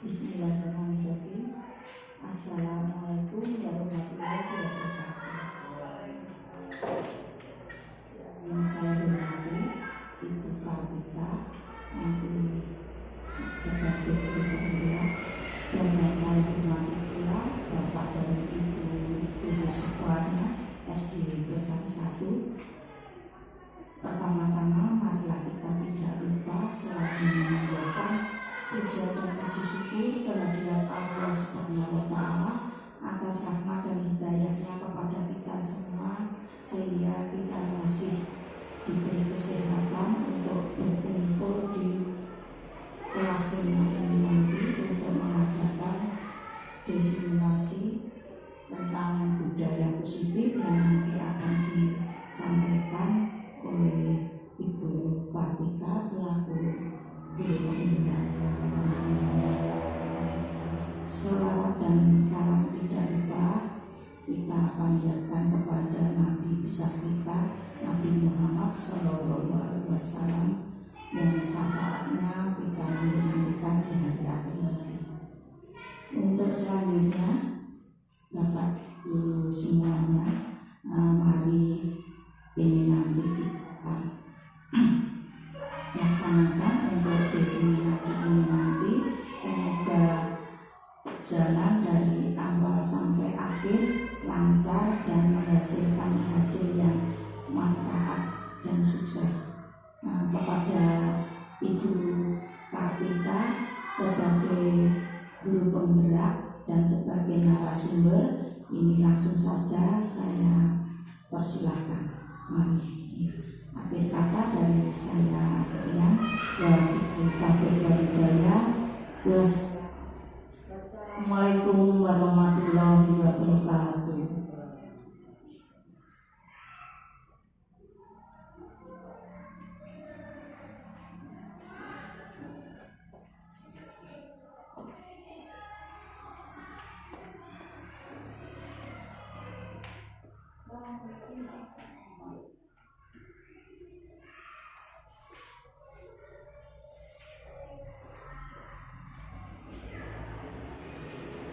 Bismillahirrahmanirrahim. Assalamualaikum warahmatullahi wabarakatuh. Yang saya hormati Ibu Kartika, nanti sebagai guru pemula, dan yang saya hormati pula Bapak dan Ibu guru sekolahnya SD Bersatu-Satu. Pertama-tama marilah kita tidak lupa selalu mengucapkan puja dan puji syukur kehadirat Allah Subhanahu wa Ta'ala atas rahmat dan hidayahnya kepada kita semua, sehingga kita masih diberi kesehatan untuk berkumpul di kelas 5 ini nanti untuk mengadakan diseminasi tentang budaya positif yang nanti akan disampaikan oleh Ibu Kartika selaku guru pembina. Sholawat dan salam tidak lupa kita panjatkan kepada Nabi besar kita, Nabi Muhammad Sallallahu Alaihi Wasallam, yang syafaatnya kita nantikan di hari akhir nanti. Untuk selanjutnya, Bapak Ibu semuanya, mari ini nanti kita laksanakan untuk diseminasi ini nanti. Semoga jalan dari awal sampai akhir lancar dan menghasilkan hasil yang manfaat dan sukses. Kepada Ibu Kartika sebagai guru penggerak dan sebagai narasumber, ini langsung saja saya persilahkan. Mari. Akhir kata dari saya sekian. Wassalamualaikum warahmatullahi wabarakatuh.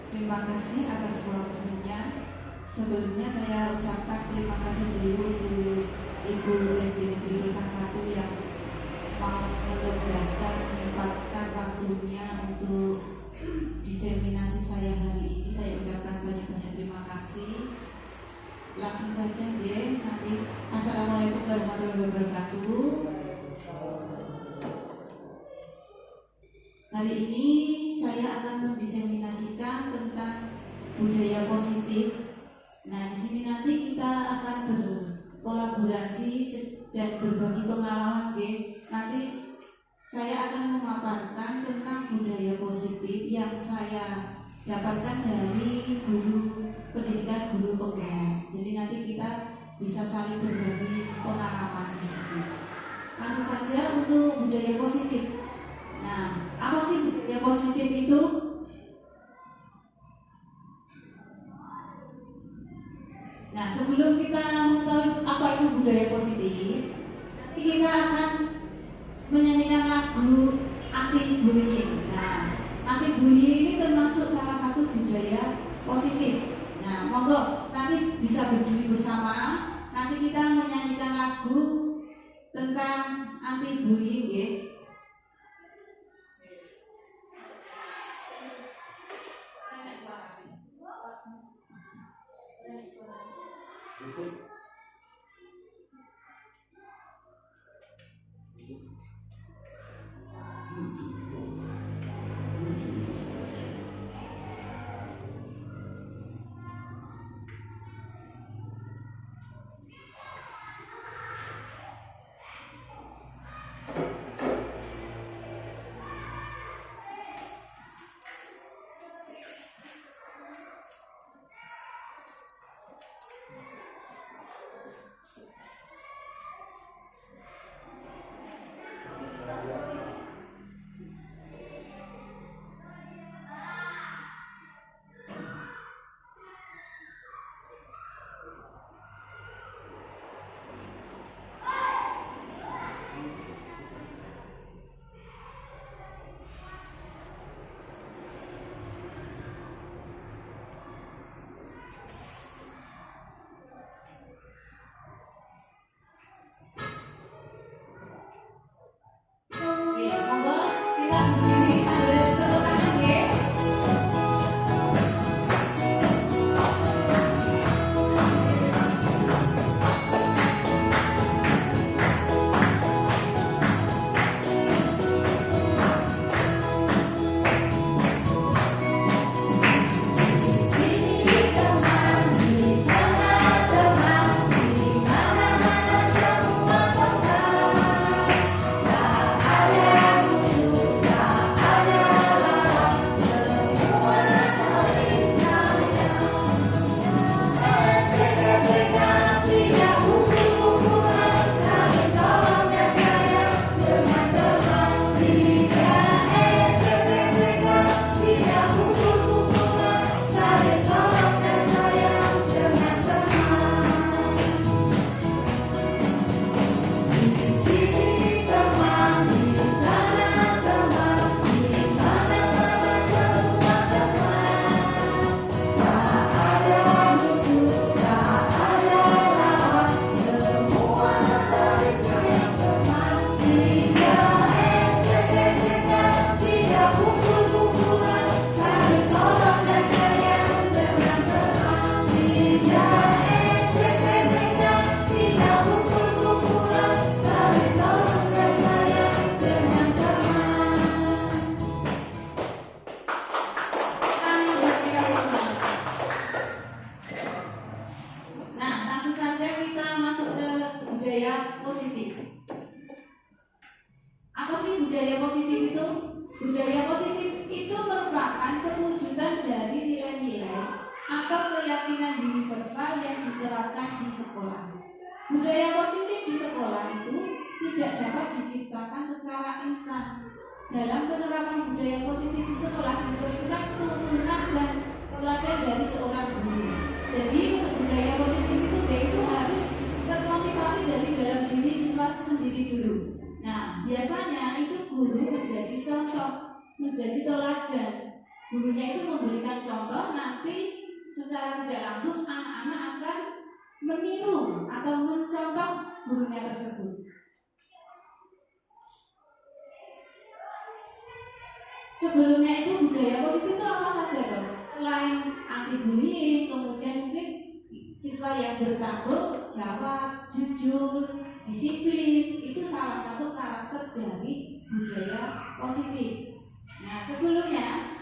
Terima kasih atas waktunya. Sebelumnya saya ucapkan terima kasih dulu untuk Ibu SD Negeri Bersatu yang mau menyempatkan waktunya untuk diseminasi saya hari ini. Saya ucapkan banyak-banyak terima kasih. Langsung saja deh nanti. Assalamualaikum warahmatullahi wabarakatuh. Hari ini saya akan mendiseminasikan tentang budaya positif. Nah, di sini nanti kita akan berkolaborasi dan berbagi pengalaman. Nanti saya akan memaparkan tentang budaya positif yang saya dapatkan dari guru pendidikan guru pembina. Jadi nanti kita bisa saling berbagi pengalaman di sini. Langsung saja untuk budaya positif. Nah, apa sih budaya positif itu? Nah, sebelum kita mengetahui apa itu budaya positif, kita akan menyanyikan lagu anti bullying. Nah, anti bullying ini termasuk salah satu budaya positif. Nah, monggo nanti bisa berdiri bersama. Nanti kita menyanyikan lagu tentang anti bullying, ya. budaya positif itu? Budaya positif itu merupakan perwujudan dari nilai-nilai atau keyakinan universal yang diterapkan di sekolah. Budaya positif di sekolah itu tidak dapat diciptakan secara instan. Dalam penerapan budaya positif di sekolah diperlukan tuntunan dan pelatihan dari seorang guru. Jadi untuk budaya positif itu harus termotivasi dari dalam diri siswa sendiri dulu. Nah, biasanya itu guru menjadi contoh, menjadi teladan. Gurunya itu memberikan contoh, nanti secara tidak langsung anak-anak akan meniru atau mencontoh gurunya tersebut. Sebelumnya itu budaya positif itu apa saja dong? Selain anti bullying, kemudian mungkin siswa yang bertanggung jawab, jujur, disiplin, itu salah satu karakter dari budaya positif. Nah, sebelumnya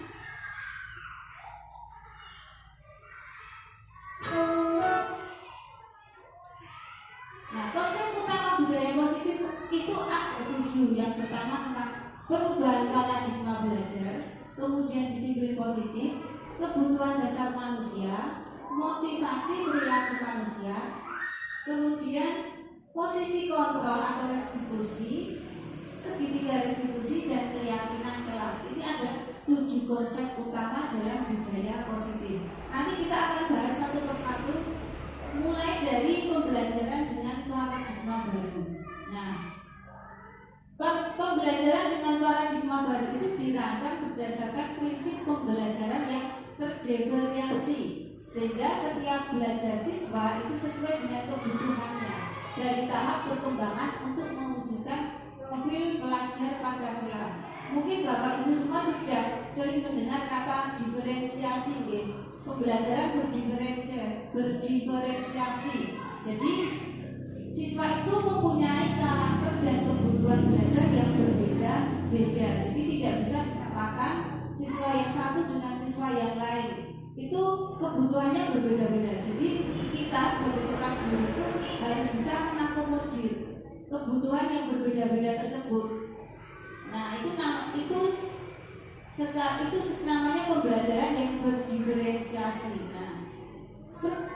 konsep utama budaya positif itu ada 7. Yang pertama tentang perubahan paradigma belajar, kemudian disiplin positif, kebutuhan dasar manusia, motivasi perilaku manusia, kemudian posisi kontrol atau restitusi, segitiga restitusi, dan keyakinan kelas. Ini ada 7 konsep utama dalam budaya positif. Nanti kita akan bahas satu persatu, mulai dari pembelajaran dengan paradigma baru. Nah, pembelajaran dengan paradigma baru itu dirancang berdasarkan prinsip pembelajaran yang terdiferensiasi, sehingga setiap belajar siswa itu sesuai dengan kebutuhannya dari tahap perkembangan untuk mewujudkan profil pelajar Pancasila. Mungkin Bapak Ibu semua sudah sering mendengar kata diferensiasi, pembelajaran berdiferensiasi. Jadi siswa itu mempunyai karakter dan kebutuhan belajar yang berbeda-beda. Jadi tidak bisa disamakan siswa yang satu dengan siswa yang lain. Itu kebutuhannya berbeda-beda. Jadi kita sebagai seorang guru itu harus bisa mengakomodir kebutuhan yang berbeda-beda tersebut. Nah, itu namanya pembelajaran yang berdiferensiasi. Nah,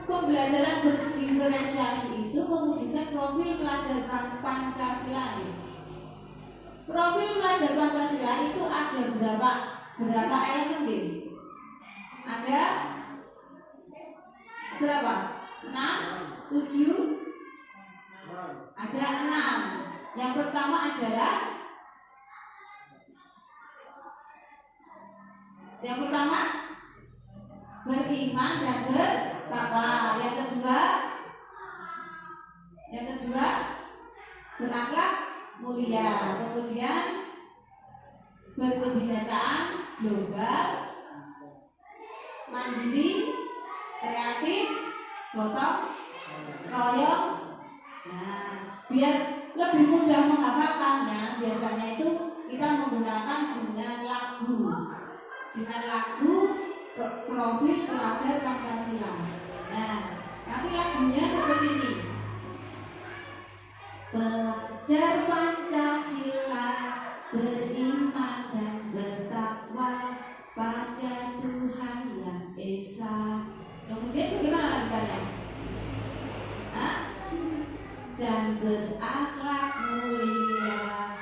pembelajaran berdiferensiasi itu mewujudkan profil pelajar Pancasila. Profil pelajar Pancasila itu ada berapa elemen, deh? Ada berapa? 6, 7, ada 6. Yang pertama adalah beriman dan bertakwa. Yang kedua berakhlak mulia. Kemudian berkebinekaan global, mandiri, kreatif, gotong royong. Nah, biar lebih mudah menghafalkannya, biasanya itu kita menggunakan dengan lagu profil pelajar Pancasila. Nah, nanti lagunya seperti ini. Pelajar Pancasila beriman dan bertakwa pada Tuhan Yang Esa. Kemudian bagaimana lanjutannya? Dan berakhlak mulia,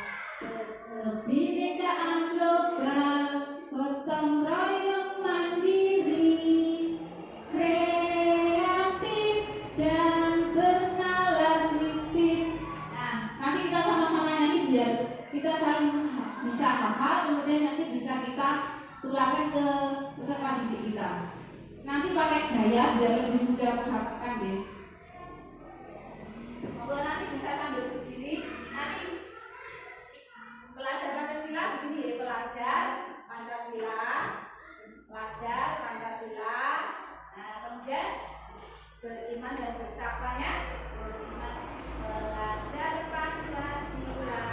kebinekaan global, gotong royong mandiri, kreatif dan bernalar kritis. Nah, nanti kita sama-sama nyanyi biar kita saling bisa hafal, kemudian nanti bisa kita tularkan ke peserta didik kita. Nanti pakai gaya biar lebih mudah menghafalkan, deh. Kalau nanti bisa sambil berdiri, nanti pelajar Pancasila begini ya, pelajar Pancasila. Nah, kemudian beriman dan bertakwanya, pelajar Pancasila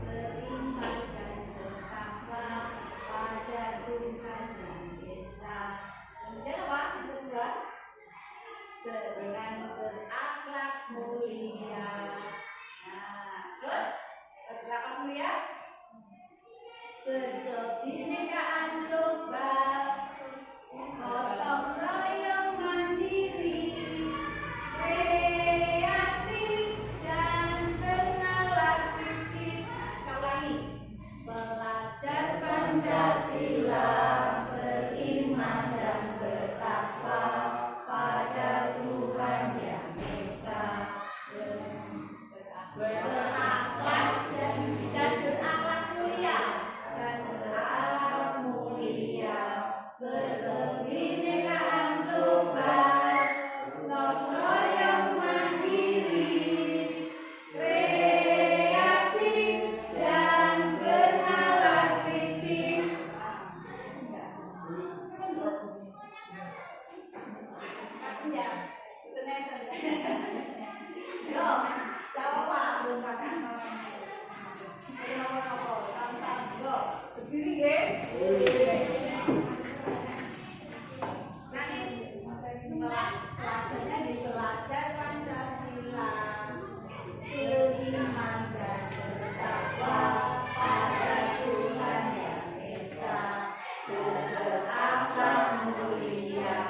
beriman dan bertakwa pada Tuhan Yang Esa. Kemudian apa? Yang kedua, dengan berakhlak mulia. Nah, terus berakhlak mulia Kebinekaan global, gotong royong mandiri, kreatif dan bernalar kritis. Belajar Pancasila, beriman dan bertakwa pada Tuhan Yang Esa, berakhlak dan berakhlak mulia, berkebinekaan global, gotong royong mandiri, kreatif dan bernalar kritis. Yo, jawab Pak, belum makan. Yo, berdiri nggih. Pelajarnya di belajar Pancasila, beriman dan bertakwa pada Tuhan Yang Esa, berakhlak mulia,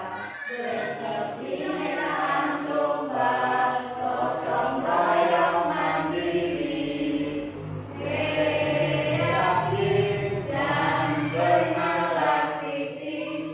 berkebinekaan global, gotong royong mandiri, kreatif dan bernalar kritis.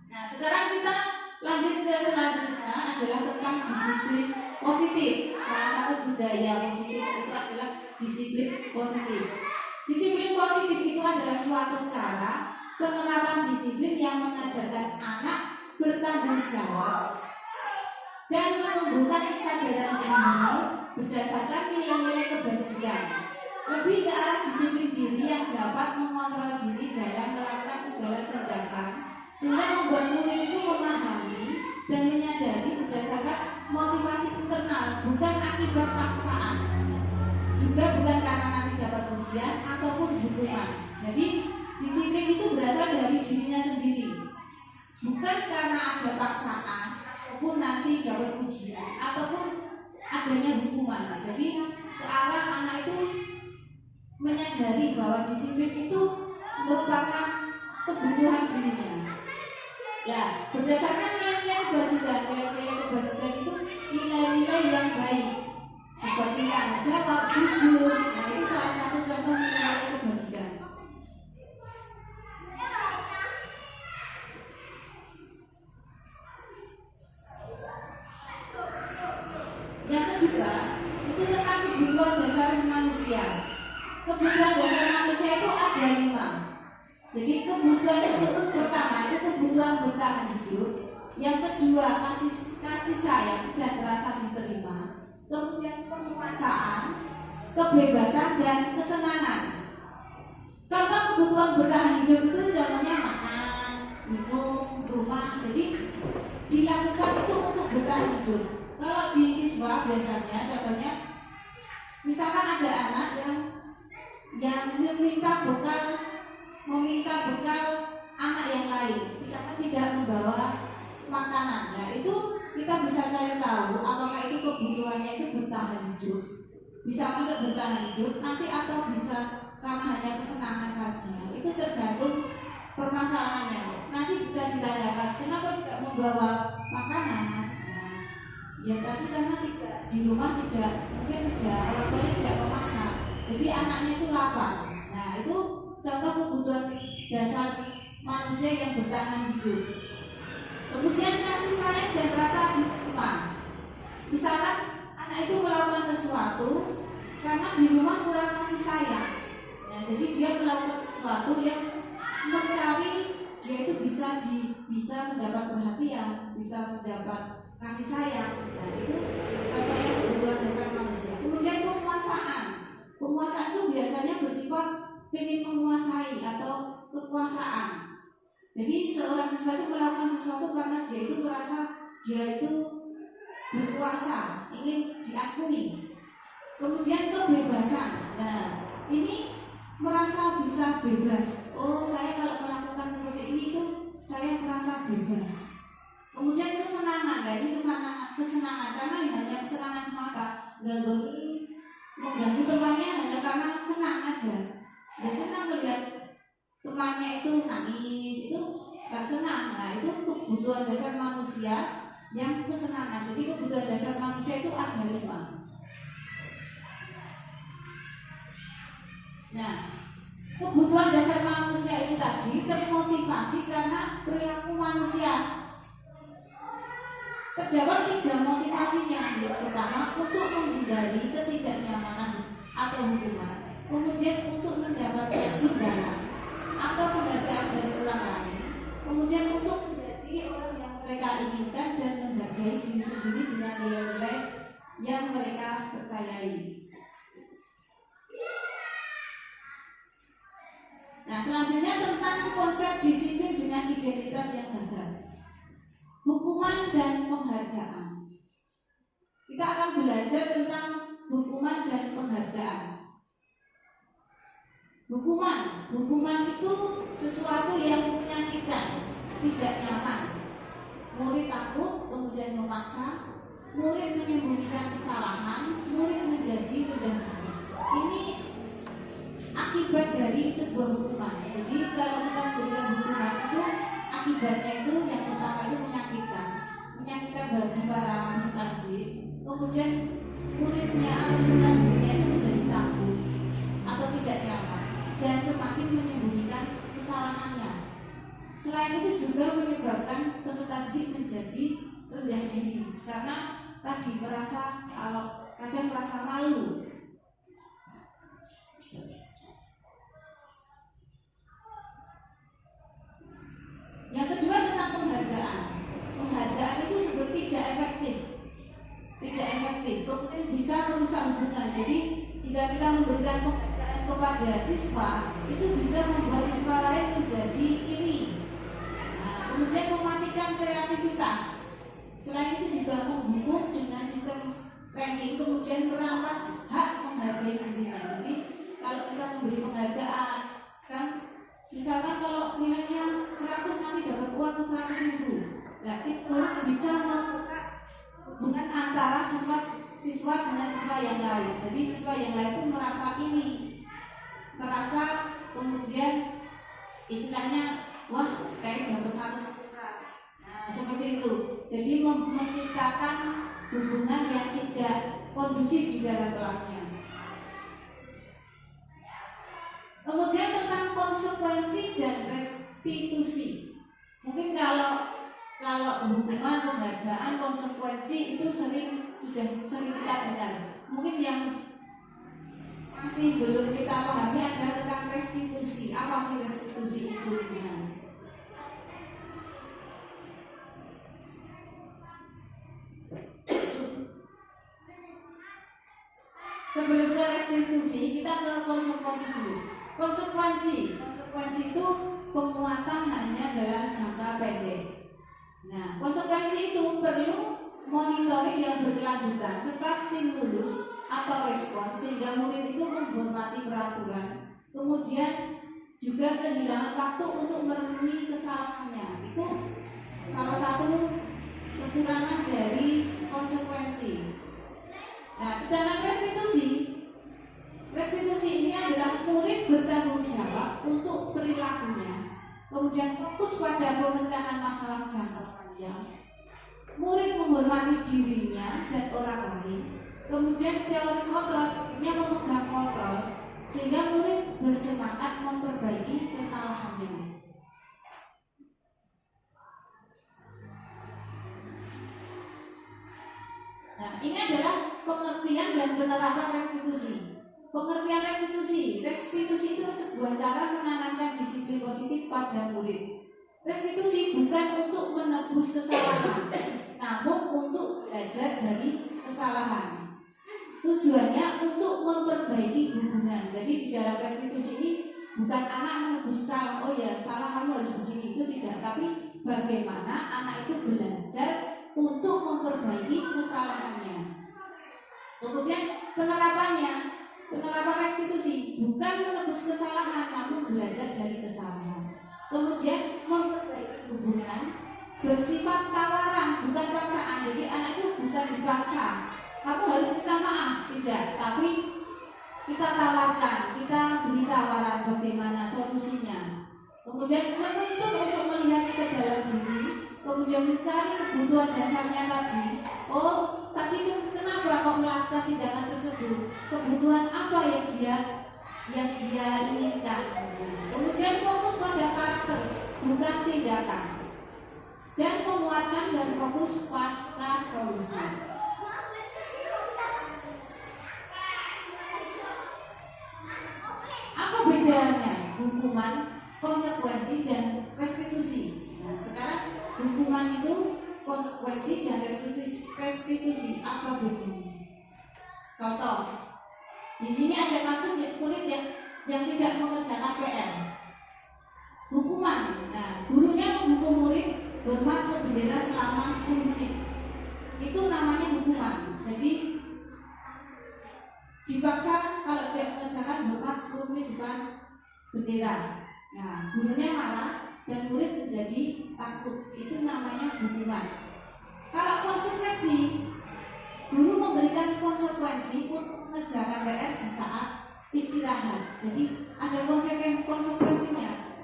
Nah, sekarang kita lanjut ke selanjutnya adalah tentang disiplin positif. Salah satu budaya positif itu adalah disiplin positif. Disiplin positif itu adalah suatu cara penerapan disiplin yang mengajarkan anak bertanggung jawab dan menumbuhkan kesadaran diri berdasarkan nilai-nilai kebajikan. Lebih ke arah disiplin diri yang dapat mengontrol diri dalam melakukan segala tindakan, sehingga membuat murid itu memahami dan menyadari berdasarkan motivasi internal, bukan akibat paksaan, juga bukan karena nanti dapat ujian ataupun hukuman. Jadi disiplin itu berasal dari dirinya sendiri, bukan karena ada paksaan ataupun nanti dapat ujian ataupun adanya hukuman. Jadi ke arah anak itu menyadari bahwa disiplin itu merupakan kebutuhan dirinya. Ya, berdasarkan nilai-nilai kebajikan, nilai-nilai kebajikan itu nilai-nilai yang baik, seperti tanggung jawab, jujur. Nah, itu salah satu contoh nilai-nilai kebajikan. Yang kedua, itu tentang kebutuhan dasar manusia. Kebutuhan dasar manusia itu ada 5. Jadi kebutuhan itu pertama itu kebutuhan bertahan hidup. Yang kedua kasih sayang dan rasa diterima. Kemudian penguasaan, kebebasan dan kesenangan. Contoh kebutuhan bertahan hidup itu namanya makan, minum, rumah. Jadi dilakukan itu untuk bertahan hidup. Kalau di siswa biasanya contohnya misalkan ada anak yang meminta bekal anak yang lain karena tidak membawa makanan. Nah, itu kita bisa cari tahu apakah itu kebutuhannya itu bertahan hidup, bisa masuk bertahan hidup nanti, atau bisa karena hanya kesenangan saja. Itu tergantung permasalahannya. Nanti bisa ditanyakan kenapa tidak membawa makanan. Nah, Ya tadi karena tidak di rumah tidak mungkin tidak orang tuanya tidak memasak, jadi anaknya itu lapar. Nah itu contoh kebutuhan dasar manusia yang bertahan hidup. Kemudian kasih sayang dan rasa diterima. Misalkan anak itu melakukan sesuatu karena di rumah kurang kasih sayang. Nah, jadi dia melakukan sesuatu yang mencari dia itu bisa mendapat perhatian, bisa mendapat kasih sayang. Nah, itu contohnya kebutuhan dasar manusia. Kemudian penguasaan itu biasanya bersifat ingin menguasai atau kekuasaan. Jadi seorang siswa itu melakukan sesuatu karena dia itu merasa dia itu berkuasa, ingin diakui. Kemudian kebebasan. Nah, ini merasa bisa bebas. Oh, saya kalau melakukan seperti ini itu saya merasa bebas. Kemudian kesenangan. Nah, ini kesenangan karena hanya kesenangan semata. Mengganggu temannya hanya karena senang aja. Dia senang melihat temannya itu nangis, itu gak senang. Nah, itu kebutuhan dasar manusia yang kesenangan. Jadi kebutuhan dasar manusia itu ada 5. Nah, kebutuhan dasar manusia itu tadi termotivasi karena perilaku manusia. Terjawab 3 motivasinya. Yang pertama, untuk menghindari ketidaknyamanan atau hukuman. Kemudian untuk mendapatkan imbalan atau penghargaan dari orang lain. Kemudian untuk menjadi orang yang mereka inginkan dan menghargai diri sendiri dengan nilai-nilai yang mereka percayai. Nah, selanjutnya tentang konsep disiplin dengan identitas yang gagal. Hukuman dan penghargaan. Kita akan belajar tentang hukuman dan penghargaan. Hukuman itu sesuatu yang menyakitkan, tidak nyaman. Murid takut, kemudian memaksa. Murid menyembunyikan kesalahan. Murid menjadi rendah diri. Ini akibat dari sebuah hukuman. Jadi kalau kita memberikan hukuman itu akibatnya itu yang pertama itu menyakitkan bagi para peserta didik. Kemudian muridnya atau muridnya itu menjadi takut atau tidak nyaman dan semakin menyembunyikan kesalahannya. Selain itu juga menyebabkan peserta didik menjadi rendah diri karena tadi kadang merasa malu. Yang kedua tentang penghargaan. Penghargaan itu seperti tidak efektif, kemudian bisa merusak hubungan. Jadi jika kita memberikan penghargaan kepada siswa, itu bisa membuat siswa lain menjadi iri. Nah, kemudian mematikan kreativitas. Selain itu juga menghukum dengan sistem ranking, kemudian merampas hak menghargai dirinya. Jadi kalau kita memberi penghargaan, kan misalkan kalau nilainya 100 nanti dapat uang 100.000. Nah, itu bisa membuka hubungan antara siswa dengan siswa yang lain. Jadi siswa yang lain itu merasa kemudian istilahnya wah kayak dapat 100. Nah, seperti itu. Jadi menciptakan hubungan yang tidak kondusif di dalam kelasnya. Kemudian tentang konsekuensi dan restitusi. Mungkin kalau hukuman, penghargaan, konsekuensi itu sering kita dengar. Mungkin yang masih belum kita pahami adalah tentang restitusi. Apa sih restitusi itu? Sebelum ke restitusi, kita ke konsekuensi dulu. Konsekuensi itu penguatan hanya dalam jangka pendek. Nah, konsekuensi itu perlu monitoring yang berkelanjutan serta stimulus atau respon sehingga murid itu menghormati peraturan. Kemudian juga kehilangan waktu untuk merenungi kesalahannya. Itu salah satu kekurangan dari konsekuensi. Nah, sedangkan restitusi ini adalah murid bertanggung jawab untuk perilakunya, kemudian fokus pada pemecahan masalah jangka panjang. Murid menghormati dirinya Kemudian teori kontrol yang memegang kontrol sehingga murid bersemangat memperbaiki kesalahannya. Nah, ini adalah pengertian dan penerapan restitusi. Pengertian restitusi itu sebuah cara menanamkan disiplin positif pada murid. Restitusi bukan untuk menebus kesalahan, namun untuk belajar dari kesalahan. Tujuannya untuk memperbaiki hubungan. Jadi di dalam restitusi ini bukan anak menebus salah, oh ya salah kamu harus begini, itu tidak. Tapi bagaimana anak itu belajar untuk memperbaiki kesalahannya. Kemudian penerapan restitusi bukan menebus kesalahan, namun belajar dari kesalahan. Kemudian memperbaiki hubungan bersifat tawaran, bukan paksaan. Jadi anak itu bukan dipaksa, kamu harus minta maaf, tidak. Tapi kita tawarkan, kita beri tawaran bagaimana solusinya. Kemudian menuntut untuk melihat ke dalam diri, kemudian mencari kebutuhan dasarnya tadi. Oh, tadi itu kenapa kok melakukan tindakan tersebut? Kebutuhan apa yang dia inginkan? Kemudian fokus pada karakter, bukan tindakan. Dan menguatkan dan fokus pasca solusi. Apa bedanya hukuman, konsekuensi, dan restitusi? Nah, sekarang hukuman itu konsekuensi dan restitusi apa bedanya? Contoh, di sini ada kasus murid yang tidak mengerjakan PR. Hukuman, nah gurunya menghukum murid hormat ke bendera selama 10 menit. Itu namanya hukuman. Jadi dipaksa kalau tidak mengerjakan hormat 10 menit depan bendera. Nah, gurunya marah dan murid menjadi takut. Itu namanya hukuman. Kalau konsekuensi, guru memberikan konsekuensi untuk mengerjakan PR di saat istirahat. Jadi ada konsekuensinya.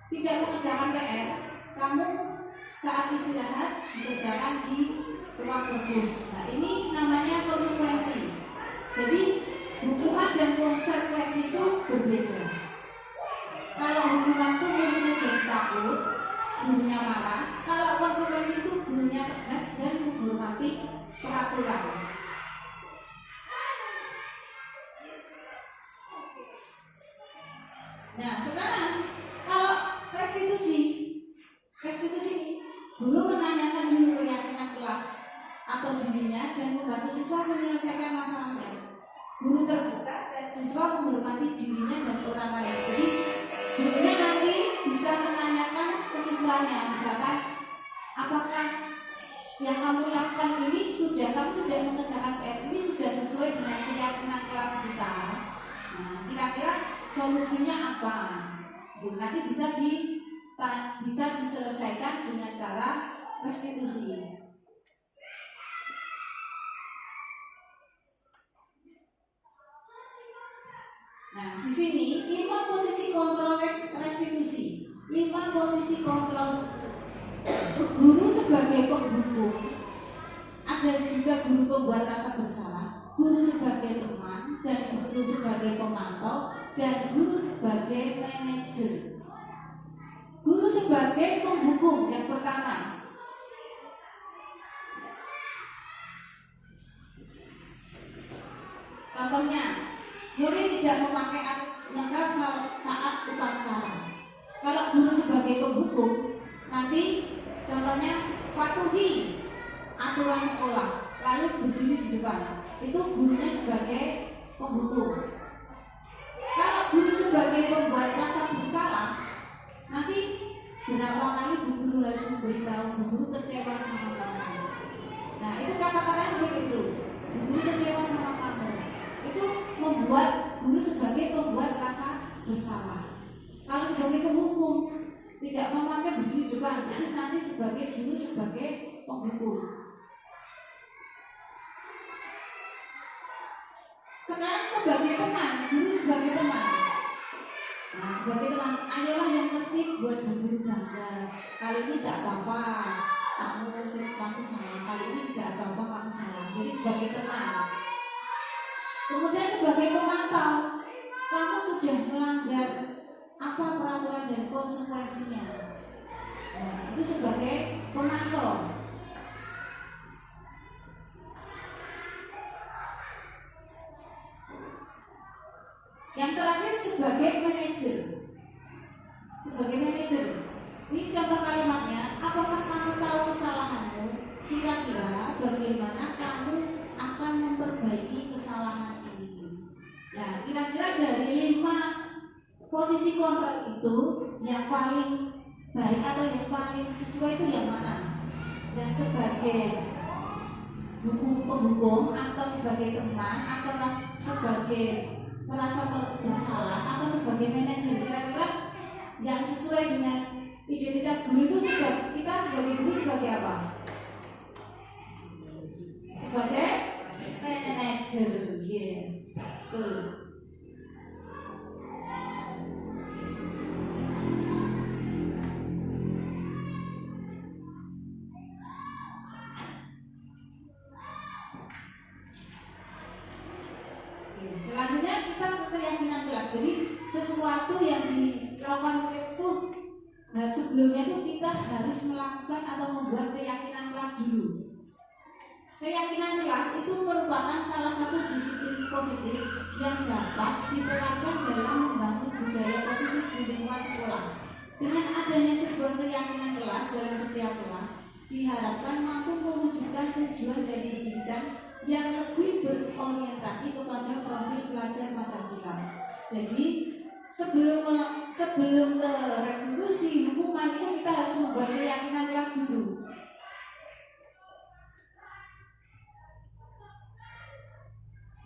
Tidak mengerjakan PR, kamu saat istirahat dikerjakan di ruang perpus. Nah, ini namanya konsekuensi. Jadi hukuman dan konsekuensi itu berbeda. Kalau hukuman itu muridnya jadi takut, gurunya marah. Kalau konsekuensi itu gurunya tegas dan menghormati peraturan. Nah, sekarang kalau restitusi guru menanyakan dulu keyakinan kelas atau dirinya dan membantu siswa menyelesaikan masalahnya. Guru terbuka dan siswa menghormati dirinya dan orang lain. Jadi gurunya nanti bisa menanyakan ke siswanya, misalkan apakah yang kamu lakukan ini kamu tidak mengerjakan PR ini sudah sesuai dengan keyakinan kelas kita. Nah, kira-kira solusinya apa? Nanti bisa diselesaikan dengan cara restitusi. Nah, di sini 5 posisi kontrol restitusi. 5 posisi kontrol guru sebagai penghukum. Ada juga guru pembuat rasa bersalah, guru sebagai teman, dan guru sebagai pemantau, dan guru sebagai manajer. Guru sebagai penghukum yang pertama. Contohnya, murid tidak memakai alat lengkap saat upacara. Kalau guru sebagai penghukum, nanti contohnya patuhi aturan sekolah, lalu berdiri di depan. Itu gurunya sebagai penghukum. Kalau guru sebagai pembuat rasa bersalah, nanti berapa kali bu guru harus memberitahu bu guru kecewa sama kamu. Nah, itu kata-kata seperti itu. Bu guru kecewa sama kamu. Itu membuat guru sebagai pembuat rasa bersalah. Kalau sebagai penghukum tidak memakai berdiri di depan, itu nanti sebagai guru sebagai penghukum. Sekarang sebagai teman, guru sebagai teman. Nah, sebagai teman, ayolah yang tertib buat berguru bangga. Kali ini tidak apa-apa, kamu salah. Kali ini tidak apa-apa, kamu salah. Jadi sebagai teman, Kemudian sebagai pemantau, kamu sudah melanggar apa peraturan dan konsekuensinya. Nah, itu sebagai pemantau. Yang terakhir sebagai manajer. Sebagai manajer, ini contoh kalimatnya. Apakah kamu tahu kesalahanmu? Kira-kira bagaimana kamu akan memperbaiki kesalahan ini? Nah, kira-kira dari 5 posisi kontrol itu yang paling baik atau yang paling sesuai itu yang mana? Dan sebagai penghukum atau sebagai teman atau sebagai merasa bersalah atau sebagai manajer, kira-kira yang sesuai dengan identitas guru itu kita sebagai guru sebagai apa? Sebagai manajer, tuh. Selanjutnya kita ke keyakinan kelas. Jadi sesuatu yang dilakukan itu sebelumnya itu kita harus melakukan atau membuat keyakinan kelas dulu. Keyakinan kelas itu merupakan salah satu disiplin positif yang dapat diterapkan dalam membangun budaya positif di lingkungan sekolah. Dengan adanya sebuah keyakinan kelas dalam setiap kelas, diharapkan mampu mewujudkan tujuan dari pendidikan yang lebih berorientasi kepada profil pelajar Pancasila. Jadi sebelum ke restitusi hukuman itu kita harus membuat keyakinan kelas dulu.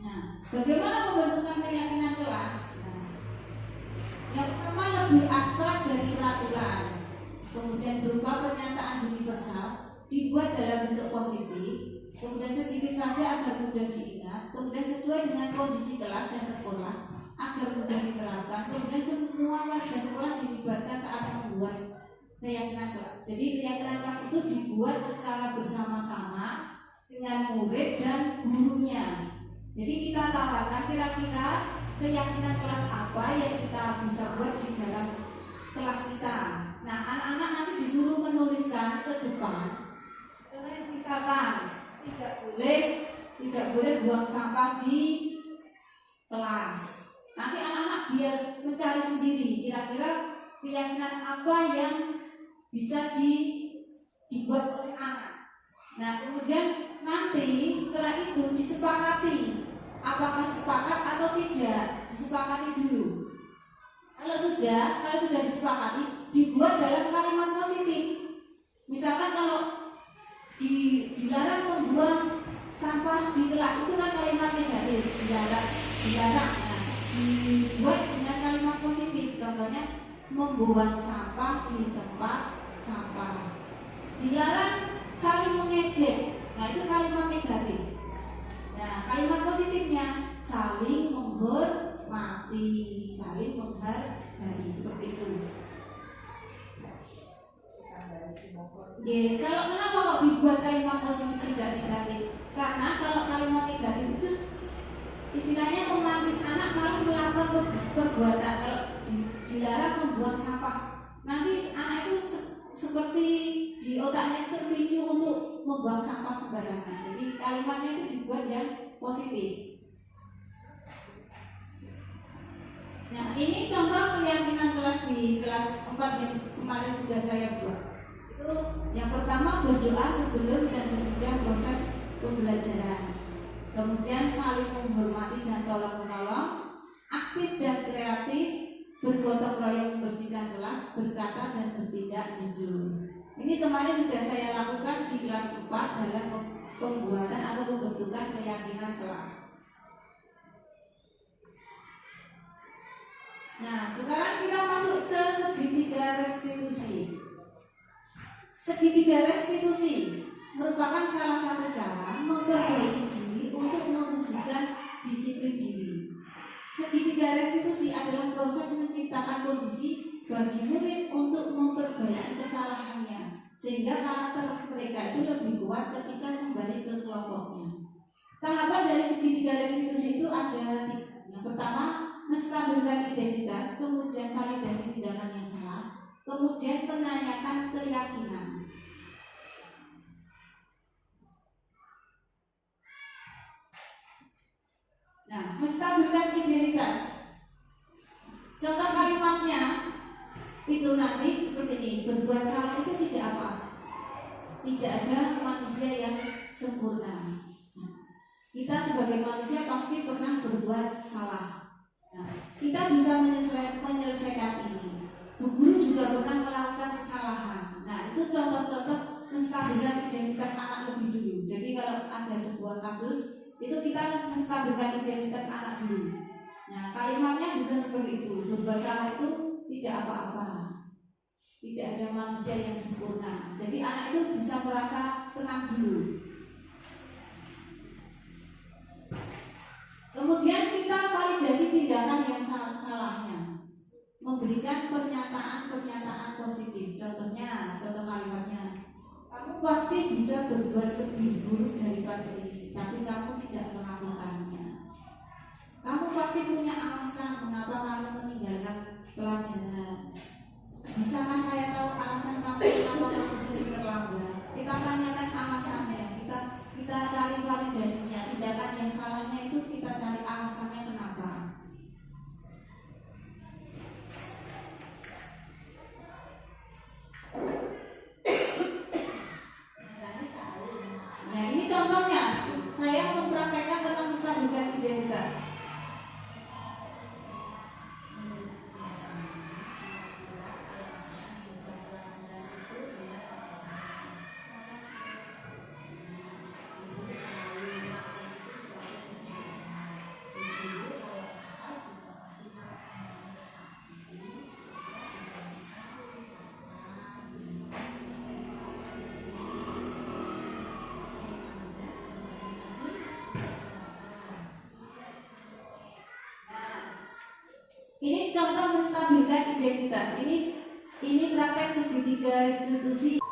Nah, bagaimana pembentukan keyakinan kelas? Nah, yang pertama lebih abstrak dari peraturan, kemudian berupa pernyataan universal, dibuat dalam bentuk positif, kemudian sedikit saja agar mudah diingat, kemudian sesuai dengan kondisi kelas dan sekolah agar mudah diterapkan, kemudian semua warga sekolah dilibatkan saat membuat keyakinan kelas. Jadi keyakinan kelas itu dibuat secara bersama-sama dengan murid dan gurunya. Jadi kita tawarkan kira-kira keyakinan kelas apa yang kita bisa buat di dalam kelas kita. Nah, anak-anak nanti disuruh menuliskan ke depan. Misalkan tidak boleh buang sampah di kelas. Nanti anak-anak biar mencari sendiri kira-kira keyakinan apa yang bisa dibuat oleh anak. Nah, kemudian nanti setelah itu disepakati apakah sepakat atau tidak, disepakati dulu. Kalau sudah disepakati, dibuat dalam kalimat positif. Misalkan kalau dilarang membuang sampah di kelas, itu kan kalimat negatif, dilarang. Nah, dibuat dengan kalimat positif. Contohnya membuang sampah di tempat sampah. Dilarang saling mengejek. Nah, itu kalimat negatif. Nah, kalimat positifnya saling menghormati, saling menghargai, seperti itu. Kalau kenapa kok dibuat kalimat positif tidak negatif? Karena kalau kalimat negatif itu istilahnya memancing anak malah melakukan perbuatan. Kalau dilarang membuang sampah, nanti anak itu seperti di otaknya terpicu untuk membuang sampah sembarangan. Jadi kalimatnya itu dibuat yang positif. Nah, ini contoh keyakinan kelas di kelas 4 yang kemarin sudah saya buat. Itu yang pertama, berdoa sebelum dan sesudah proses pembelajaran. Kemudian saling menghormati dan tolong-menolong, aktif dan kreatif, bergotong royong membersihkan kelas, berkata dan bertindak jujur. Ini kemarin sudah saya lakukan di kelas 4 dalam pembuatan atau pembentukan keyakinan kelas. Nah, sekarang kita masuk ke segitiga restitusi. Segitiga restitusi merupakan salah satu cara memperbaiki diri untuk mewujudkan disiplin diri. Segitiga restitusi adalah proses menciptakan kondisi bagi murid untuk memperbaiki kesalahannya, sehingga karakter mereka itu lebih kuat ketika kembali ke kelompoknya. Tahapan dari segitiga restitusi itu ada tiga. Yang pertama, menstabilkan identitas, kemudian validasi tindakan yang salah, kemudian menanyakan keyakinan. Nah, menstabilkan identitas. Contoh kalimatnya itu nanti seperti ini, berbuat salah itu tidak apa. Tidak ada manusia yang sempurna. Kita sebagai manusia pasti pernah berbuat salah. Nah, kita bisa menyelesaikan ini. Bu guru juga pernah melakukan kesalahan. Nah, itu contoh-contoh menstabilkan identitas anak lebih dulu. Jadi kalau ada sebuah kasus, itu kita menstabilkan identitas anak dulu. Nah, kalimatnya bisa seperti itu. Berbuat salah itu tidak apa-apa. Tidak ada manusia yang sempurna. Jadi anak itu bisa merasa tenang dulu. Kemudian kita validasi tindakan yang salahnya, memberikan pernyataan positif. Contohnya, contoh kalimatnya, kamu pasti bisa berbuat lebih buruk daripada ini, tapi kamu tidak melakukannya. Kamu pasti punya alasan mengapa kamu meninggalkan pelajaran. Bisakah saya tahu alasan kamu kenapa kamu sering terlambat? Kita tanyakan alasannya, kita cari validasinya. Tindakan yang salahnya itu kita cari alasannya kenapa. Nah, ini contohnya. Saya mempraktekkan tentang menstabilkan identitas. Ini contoh menstabilkan identitas. Ini praktek segitiga restitusi.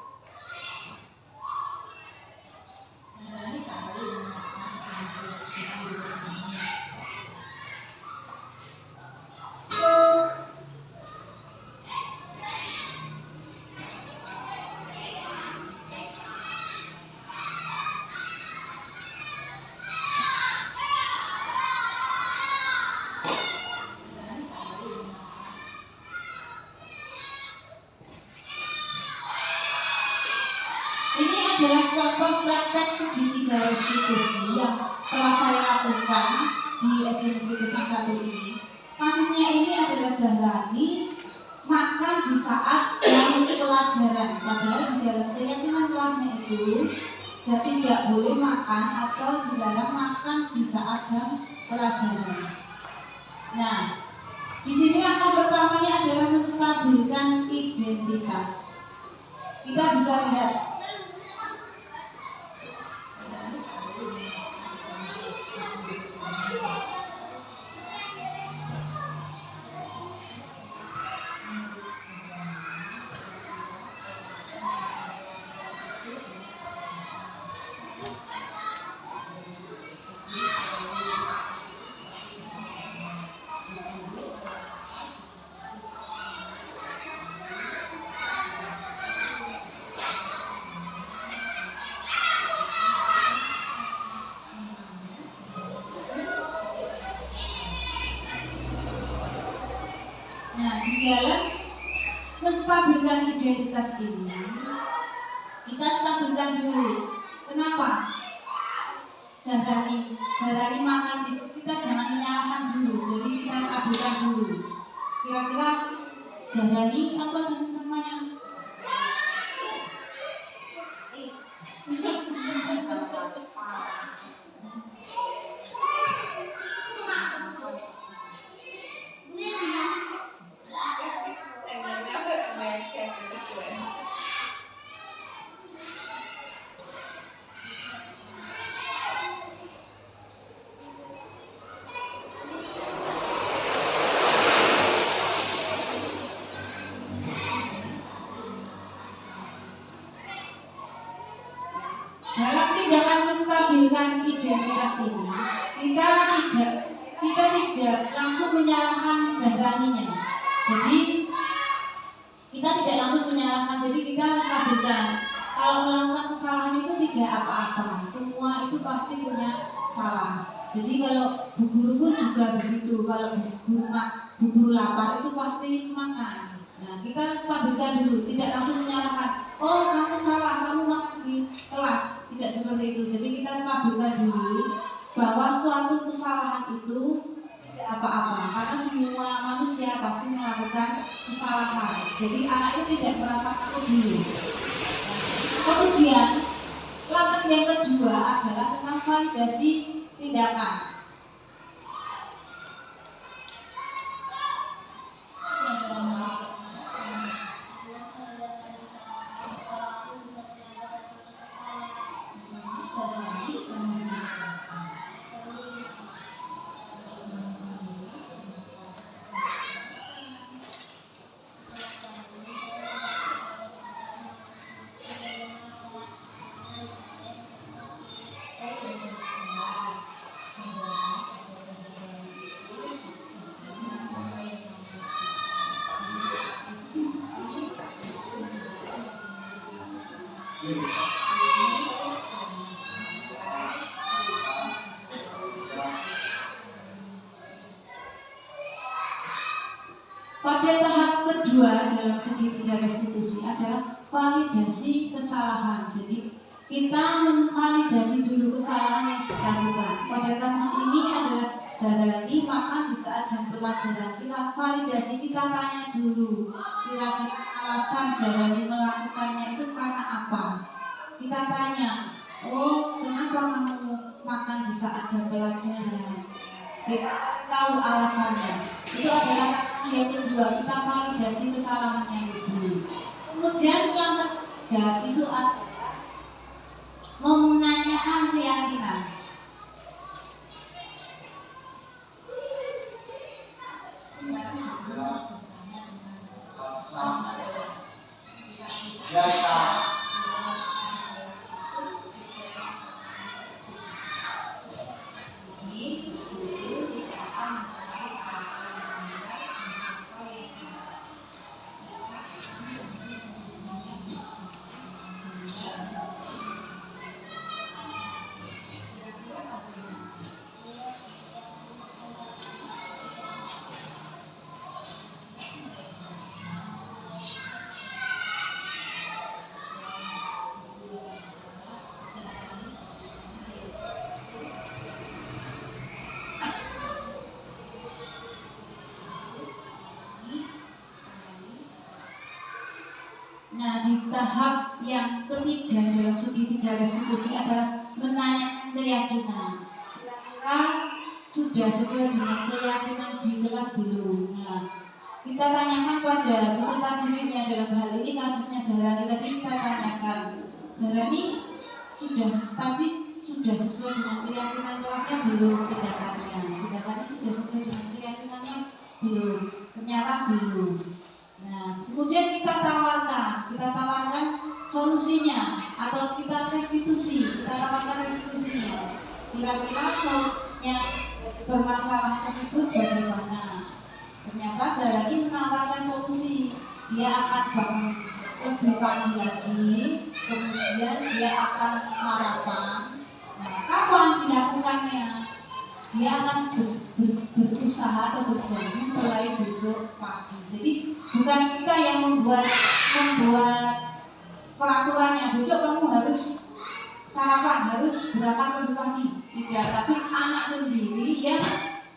Adalah contoh praktek segitiga restitusi yang telah saya lakukan di SMP Kesan 1 ini. Kasusnya ini adalah Zahrani makan di saat jam pelajaran. Padahal di dalam keyakinan kelasnya itu saya tidak boleh makan atau dilarang makan di saat jam pelajaran. Nah, di sini langkah pertamanya adalah menstabilkan identitas. Kita bisa lihat. Nah, di dalam menstabilkan identitas ini, kita stabilkan dulu. Kenapa? Zahrani makan itu kita jangan menyalahkan dulu. Jadi kita stabilkan dulu. Kira-kira Zahrani apa jenis namanya? Dalam tindakan menstabilkan identitas ini, kita tidak langsung menyalahkan Zahraninya. Jadi kita tidak langsung menyalahkan, jadi kita stabilkan. Kalau melakukan kesalahan itu tidak apa-apa, semua itu pasti punya salah. Jadi kalau bu guru pun juga begitu, kalau bubur lapar itu pasti makan. Nah kita stabilkan dulu, tidak langsung menyalahkan. Oh kamu salah, kamu makan di kelas, tidak seperti itu. Jadi kita stabilkan dulu bahwa suatu kesalahan itu tidak apa-apa, karena semua manusia pasti melakukan kesalahan. Jadi anak itu tidak merasa takut dulu. Kemudian langkah yang kedua adalah tentang validasi tindakan. Pada tahap kedua dalam segitiga restitusi adalah validasi kesalahan. Jadi kita memvalidasi dulu kesalahan yang dilakukan. Pada kasus ini adalah Zahrani makan di saat jam pelajaran. Kita validasi, kita tanya dulu kira-kira alasan Zahrani melakukannya itu karena apa. Kita tanya, oh kenapa kamu makan di saat jam pelajaran? Kita tahu alasannya. Itu adalah yang kedua, kita validasi kesalahannya itu. Kemudian yang ketiga itu menanyakan keyakinan. Nah, di tahap yang ketiga dalam segitiga restitusi adalah menanyakan keyakinan. Kira-kira sudah sesuai dengan keyakinan di kelas belum? Nah, kita tanyakan pada peserta didiknya. Dalam hal ini kasusnya Zahrani tadi kita tanyakan, Zahrani sudah sesuai dengan keyakinan kelasnya belum? Tindakannya sudah sesuai dengan keyakinannya belum? Ternyata belum. Nah, kemudian kita tawarkan solusinya atau kita tawarkan restitusinya. Kira-kira yang bermasalah tersebut bagaimana? Ternyata Zahrani menawarkan solusi. Dia akan bangun lebih pagi lagi, kemudian dia akan sarapan. Nah, kapan dilakukannya? Dia akan berusaha atau berjanji mulai besok pagi. Jadi bukan kita yang membuat peraturannya, besok kamu harus sarapan, harus berangkat lebih pagi. Tidak, tapi anak sendiri yang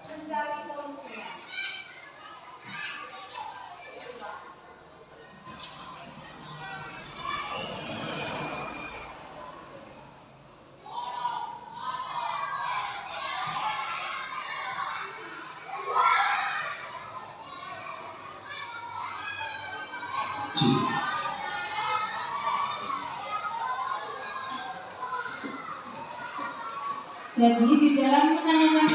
mencari solusinya. Jadi di dalam menanyakan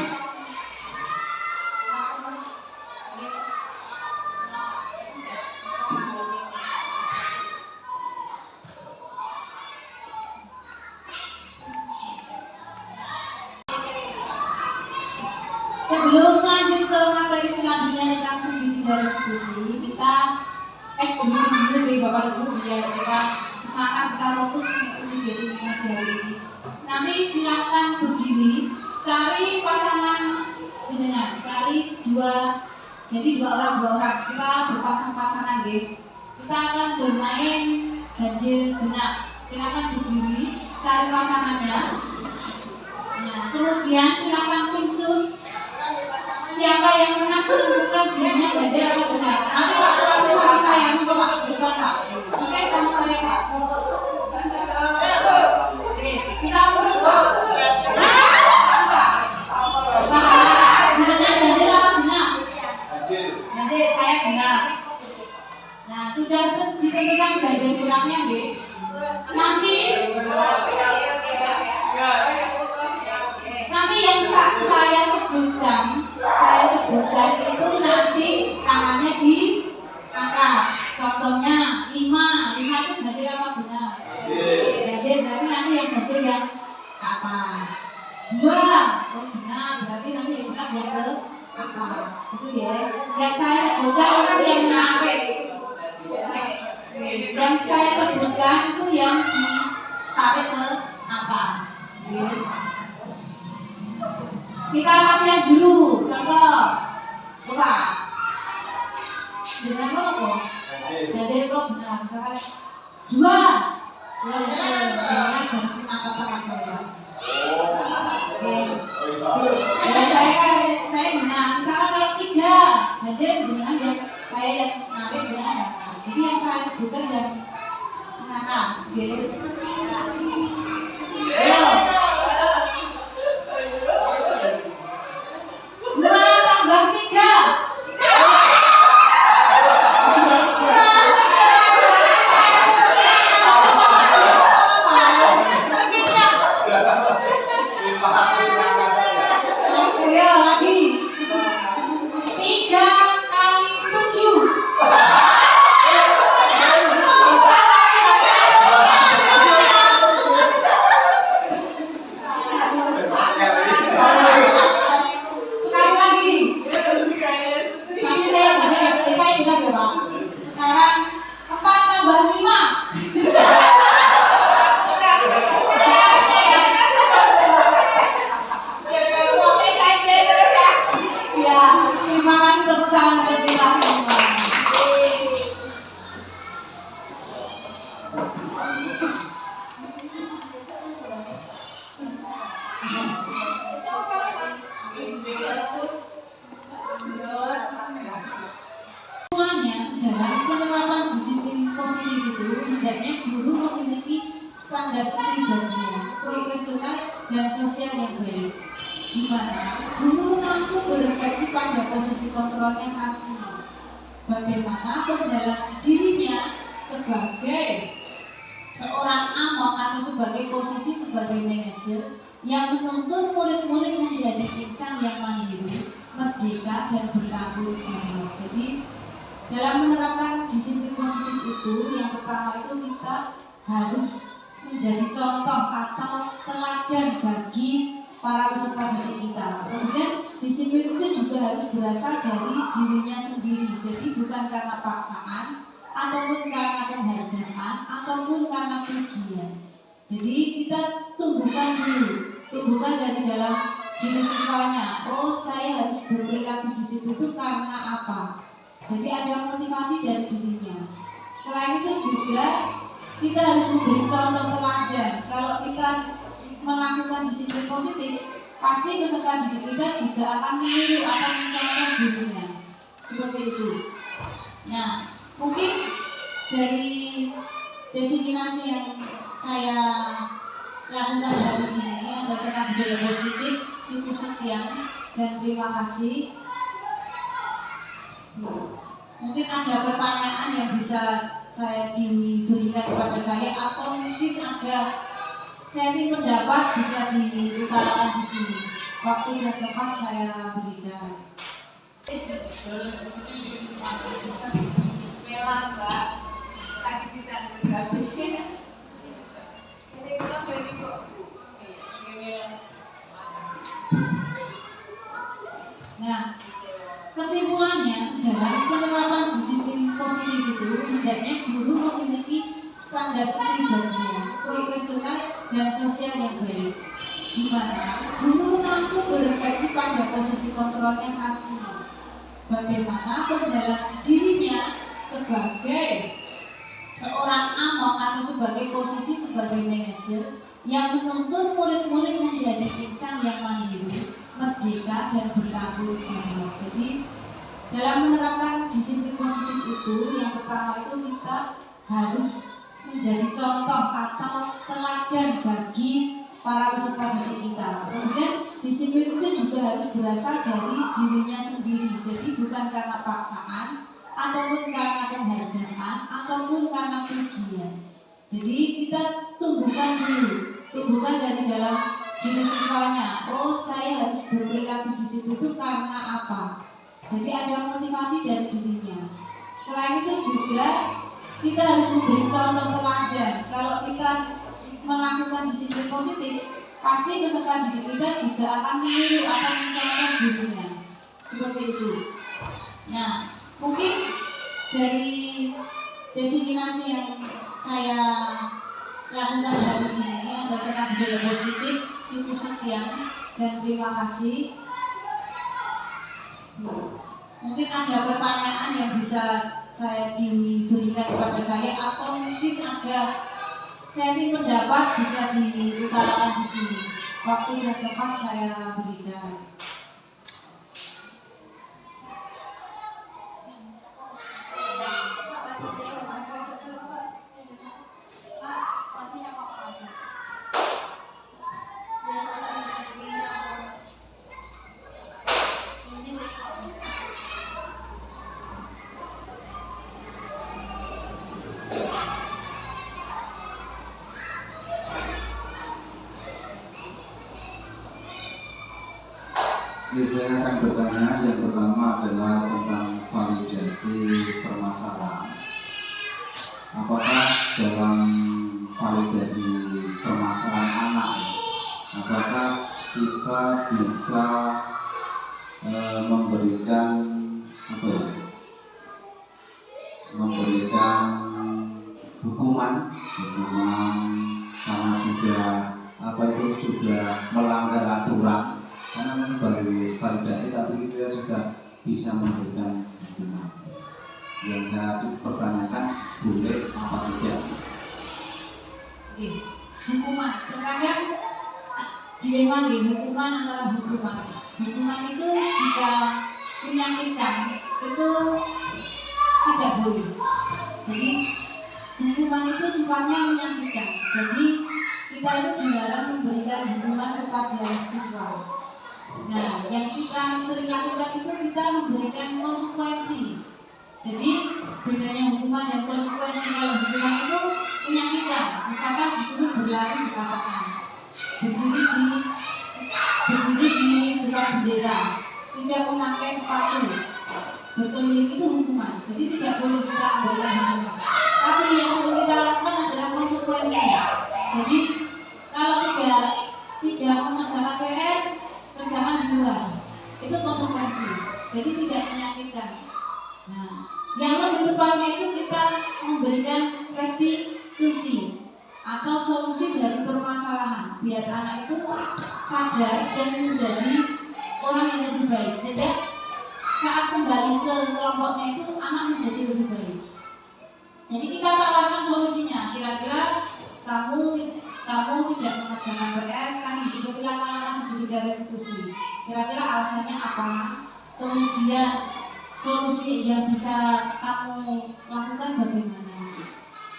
sebelum lanjut ke materi selanjutnya tentang seni dan diskusi, kita eksplisit dulu dari Bapak Ibu biar kita semangat, kita fokus mengikuti destinasi hari ini. Nanti silakan berdiri, cari pasangan jenengan, cari dua orang, kita berpasang-pasangan deh. Kita akan bermain ganjil genap. Silakan berdiri, cari pasangannya. Nah, kemudian silakan pensiun. Siapa yang menang menentukan dirinya ganjil atau genap. Nanti Pak sama saya, monggo Pak ke depan Pak. Oke, sama saya Pak. Oke, kita pensiun Pak. Ganjil apa genap? Ganjil, saya genap. Nah, sudah ditentukan ganjil genapnya, Dek. Nanti yang saya sebutkan itu nanti tangannya diangkat. Contohnya 5 itu ganjil apa genap? Ganjil berarti nanti yang ganjil yang ke atas. 2 genap berarti nanti yang genap yang ke atas. Itu ya. Yang saya sebutkan itu yang menarik. Yang saya sebutkan itu yang ditarik ke atas. Kita latihan dulu. Contoh, coba. Dengan apa? Jadi kalau benar, misalkan 2. Jangan bersih angkat tangan saya. Oke. Dan saya benar. Misalkan kalau 3, jadi benar yang saya yang narik benar. Jadi yang saya sebutkan dan mengangkat. Oke. Ayo. 2 tambah 3. Ayo lagi. 3 kali 7. Standar kepribadian, profesional dan sosial yang baik, di mana guru mampu berefleksi pada posisi kontrolnya saat ini. Bagaimana perjalanan dirinya sebagai seorang among atau sebagai posisi sebagai manajer yang menuntun murid-murid menjadi insan yang mandiri, merdeka dan bertanggung jawab. Jadi dalam menerapkan disiplin positif itu, yang pertama itu kita harus menjadi contoh atau teladan bagi para peserta didik kita. Kemudian disiplin itu juga harus berasal dari dirinya sendiri. Jadi bukan karena paksaan, ataupun karena penghargaan, ataupun karena pujian. Jadi kita tumbuhkan dari dalam diri siswanya. Oh, saya harus berperilaku disiplin itu karena apa? Jadi ada motivasi dari dirinya. Selain itu juga kita harus memberi contoh teladan. Kalau kita melakukan disiplin positif, pasti peserta didik kita juga akan meniru, akan mencontoh dirinya. Seperti itu. Nah, mungkin dari diseminasi yang saya lakukan hari ini adalah tentang budaya positif. Cukup sekian dan terima kasih. Mungkin ada pertanyaan yang bisa saya diberikan kepada saya, atau mungkin ada sharing pendapat bisa diutarakan di sini. Waktu dan tempat saya berikan. Melang Mbak, lagi ditanggung gawe. Jadi kita beli kok. Nah, yang baik, di mana guru mampu berefleksi pada posisi kontrolnya saat ini. Bagaimana perjalanan dirinya sebagai seorang among atau sebagai posisi sebagai manajer yang menuntun murid-murid menjadi insan yang mandiri, merdeka dan bertanggung jawab. Jadi dalam menerapkan disiplin positif itu, yang pertama itu kita harus menjadi contoh atau teladan bagi para peserta didik kita. Kemudian disiplin itu juga harus berasal dari dirinya sendiri. Jadi bukan karena paksaan, ataupun karena penghargaan, ataupun karena pujian. Jadi kita tumbuhkan dari dalam diri siswanya. Oh, saya harus berperilaku disiplin itu karena apa? Jadi ada motivasi dari dirinya. Selain itu juga kita harus memberi contoh teladan. Kalau kita melakukan disiplin positif, pasti peserta didik kita juga akan meniru, akan mencontoh gurunya. Seperti itu. Nah, mungkin dari diseminasi yang saya lakukan hari ini adalah tentang budaya positif. Cukup sekian dan terima kasih. Mungkin ada pertanyaan yang bisa saya diberikan kepada saya, atau mungkin ada sharing pendapat bisa diutarakan di sini. Waktu dan tempat saya berikan. Ya, saya akan bertanya. Yang pertama adalah tentang validasi permasalahan. Apakah dalam validasi permasalahan anak, apakah kita bisa memberikan hukuman karena sudah melanggar aturan? Karena kan baru validasi, tapi kita sudah bisa memberikan hukuman. Yang saya pertanyakan, boleh apa tidak? Hukuman, terkadang dilema hukuman antara hukuman. Hukuman itu jika menyakitkan itu tidak boleh. Jadi hukuman itu sifatnya menyakitkan. Jadi kita itu dilarang memberikan hukuman kepada siswa. Nah, yang kita sering lakukan itu kita memberikan konsekuensi. Jadi bedanya hukuman dan konsekuensi. Kalau hukuman itu menyakitkan, misalkan disuruh berlari di lapangan, berdiri di dekat bendera, tidak memakai sepatu, berkeliling, itu hukuman. Jadi tidak boleh kita berikan hukuman. Tapi yang sering kita lakukan adalah konsekuensi. Jadi kalau tidak mengerjakan PR, kerjakan di luar, itu konsekuensi. Jadi tidak menyakitkan. Nah, yang lebih tepatnya itu kita memberikan restitusi atau solusi dari permasalahan, biar anak itu sadar dan menjadi orang yang lebih baik. Sehingga saat kembali ke kelompoknya itu anak menjadi lebih baik. Jadi kita tawarkan solusinya. Kira-kira kamu tidak mengerjakan PR, tadi seperti langkah-langkah segitiga restitusi. Kira-kira alasannya apa? Kemudian solusi yang bisa kamu lakukan bagaimana?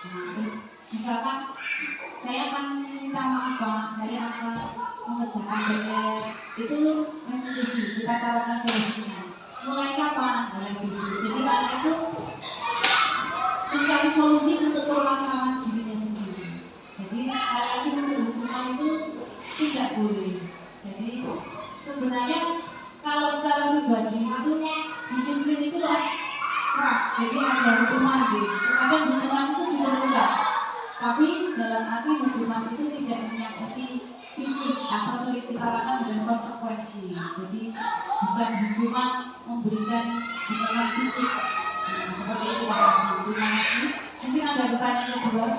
Nah, terus misalkan saya akan minta maaf Pak, saya akan mengerjakan PR, itu restitusi. Kita tawarkan solusinya. Mulai kapan? Restitusi. Jadi anak itu mencari solusi untuk permasalahan dirinya sendiri. Jadi sekali lagi untuk hukuman itu tidak boleh. Jadi sebenarnya kalau secara pribadi itu disiplin itu keras. Jadi ada hukuman gitu. Kadang hukuman itu juga berat. Tapi dalam arti hukuman itu tidak menyakiti fisik atau sering kita lakukan dengan konsekuensi. Jadi bukan hukuman memberikan hukuman fisik. Nah, seperti itu Pak. Terima kasih. Mungkin ada pertanyaan kedua.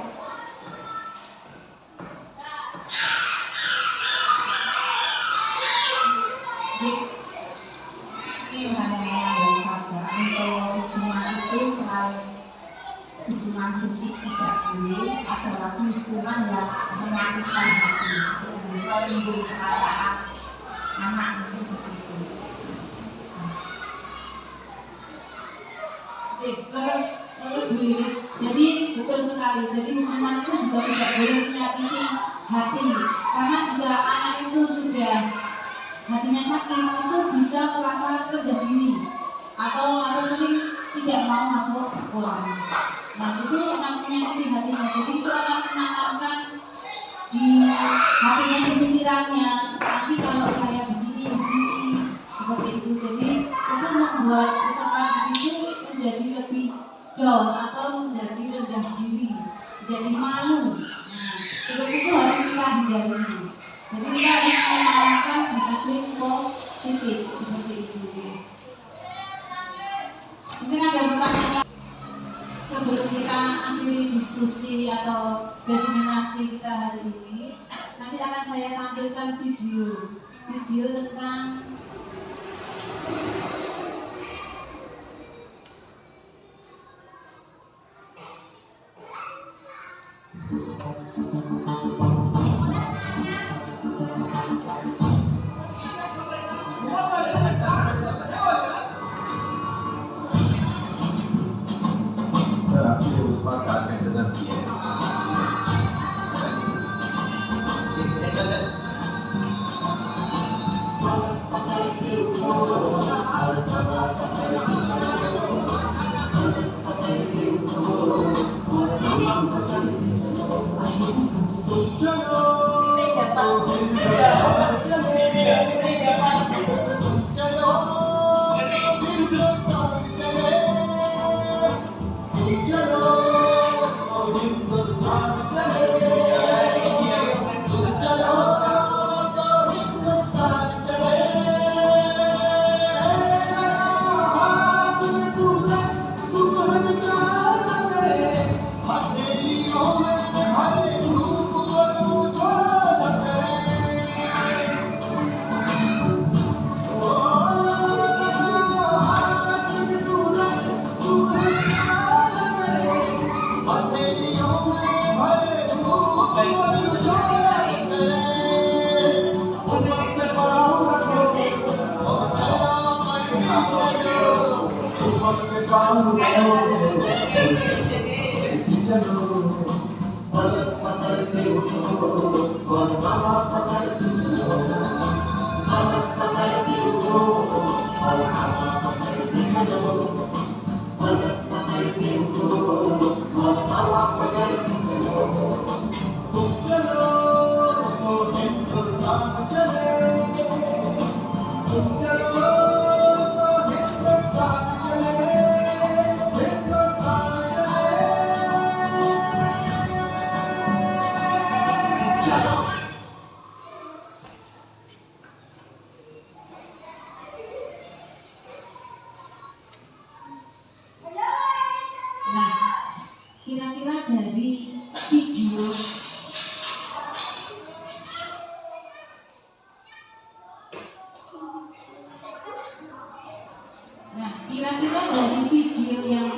musik tidak boleh ada lagi hubungan yang menyakitkan hati, menimbulkan perasaan anak itu begitu. Terus Bu Lilis, jadi betul sekali. Jadi hukuman itu juga tidak boleh menyakiti hati, karena jika anak itu sudah hatinya sakit, itu bisa merasa rendah diri atau sering tidak mau masuk sekolah. Nah itu akan menyakiti hatinya. Jadi itu akan menanamkan di hatinya, di pikirannya, nanti kalau saya begini seperti itu. Jadi itu membuat peserta didik itu menjadi lebih down atau menjadi rendah diri, menjadi malu. Nah seperti itu harus kita hindari. Jadi kita harus menanamkan disiplin positif seperti itu. Mungkin ada pertanyaan sebelum kita akhiri diskusi atau diseminasi kita hari ini. Nanti akan saya tampilkan video tentang kira-kira dari video yang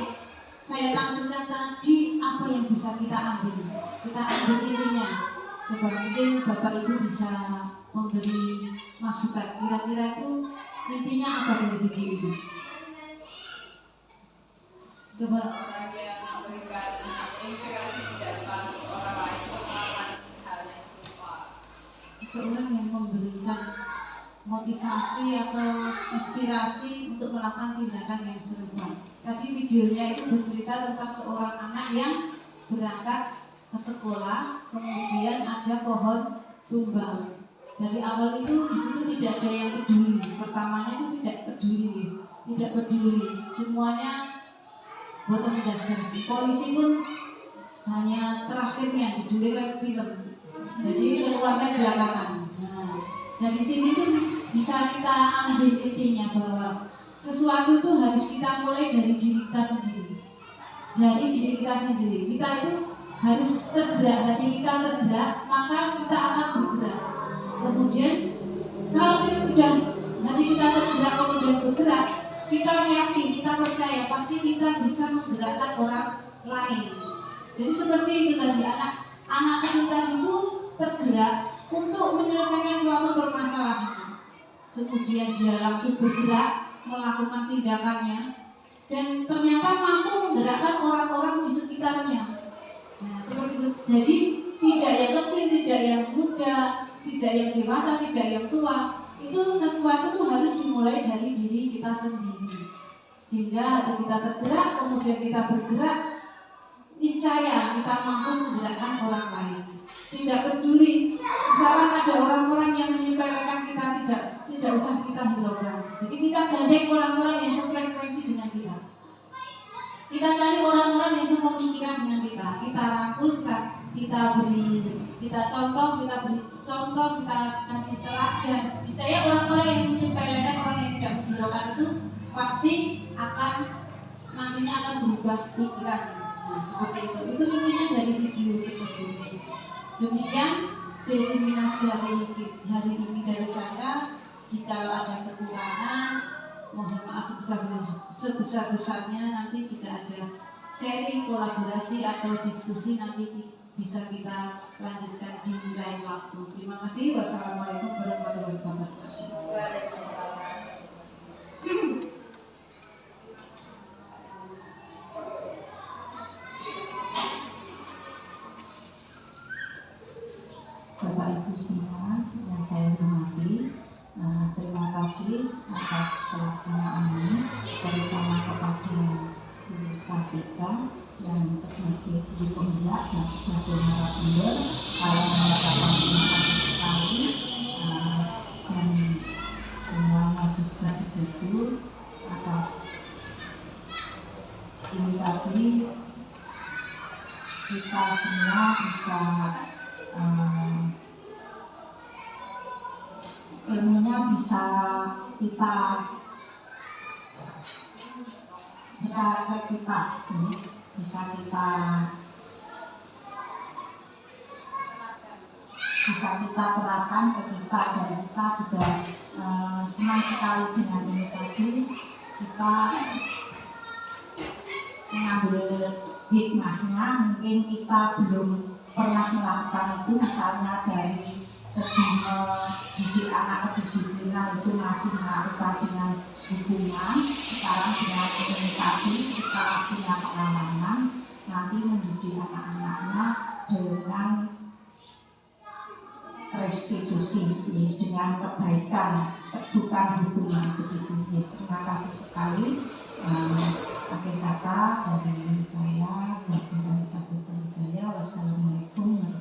saya tampilkan tadi, apa yang bisa kita ambil? Kita ambil intinya. Coba mungkin Bapak Ibu bisa memberi masukan. Kira-kira itu intinya apa dari video itu? Coba. Orang yang memberikan inspirasi tidak bagi orang lain untuk melakukan hal yang serupa. Seorang yang memberikan motivasi atau inspirasi untuk melakukan tindakan yang serupa. Tadi videonya itu bercerita tentang seorang anak yang berangkat ke sekolah, kemudian ada pohon tumbang. Dari awal itu di situ tidak ada yang peduli. Pertamanya itu tidak peduli. Semuanya bottom up. Polisi pun hanya terakhirnya dijual film. Jadi keluarnya belakangan. Nah, dari sini tuh bisa kita ambil intinya bahwa sesuatu itu harus kita mulai dari diri kita sendiri. Kita itu harus tergerak, hati kita tergerak, maka kita akan bergerak. Kemudian kalau kita hati kita tergerak kemudian bergerak, kita yakin, kita percaya pasti kita bisa menggerakkan orang lain. Jadi seperti itu tadi, anak kecil tadi itu tergerak untuk menyelesaikan suatu permasalahan. Kemudian dia langsung bergerak melakukan tindakannya dan ternyata mampu menggerakkan orang-orang di sekitarnya. Nah, seperti itu. Jadi tidak yang kecil, tidak yang muda, tidak yang dewasa, tidak yang tua. Itu sesuatu tuh harus dimulai dari diri kita sendiri. Sehingga hati kita tergerak, kemudian kita bergerak, niscaya kita mampu menggerakkan orang lain. Tidak peduli, misalkan ada orang-orang yang menyepelekan kita, tidak usah kita hiraukan. Jadi kita gandeng orang-orang yang sefrekuensi dengan kita. Kita cari orang-orang yang sepemikiran dengan kita. Kita rangkul, kita beri, kita contoh, kita beri contoh, kita kasih teladan. Misalnya orang-orang yang menyepelekan, orang yang tidak menghiraukan itu pasti akan nantinya akan berubah pikiran. Nah, seperti itu. Itu intinya dari video tersebut. Demikian diseminasi hari ini dari saya. Jika ada kekurangan, mohon maaf sebesar-besarnya. Nanti jika ada sharing, kolaborasi atau diskusi, nanti bisa kita lanjutkan di lain waktu. Terima kasih. Wassalamualaikum warahmatullahi wabarakatuh. Bapak Ibu semua yang saya hormati, terima kasih atas pelaksanaan ini, terutama kepada KPK yang sebagai penggerak dan sebagai narasumber. Saya mengucapkan terima kasih sekali, dan semuanya juga dihibur atas ini tadi. Kita semua bisa ilmunya bisa kita terapkan ke kita, dan kita juga senang sekali dengan ini tadi. Kita mengambil hikmahnya. Mungkin kita belum pernah melakukan itu, misalnya dari segi mendidik anak kedisiplinan itu masih melakukan dengan hukuman. Sekarang dengan ini tadi kita punya pengalaman, nanti mendidik anak-anaknya dengan restitusi, dengan kebaikan, bukan hukuman begitu. Terima kasih sekali. Akhir kata dari saya, wabillahi taufiq wal hidayah. Wassalamualaikum warahmatullahi wabarakatuh.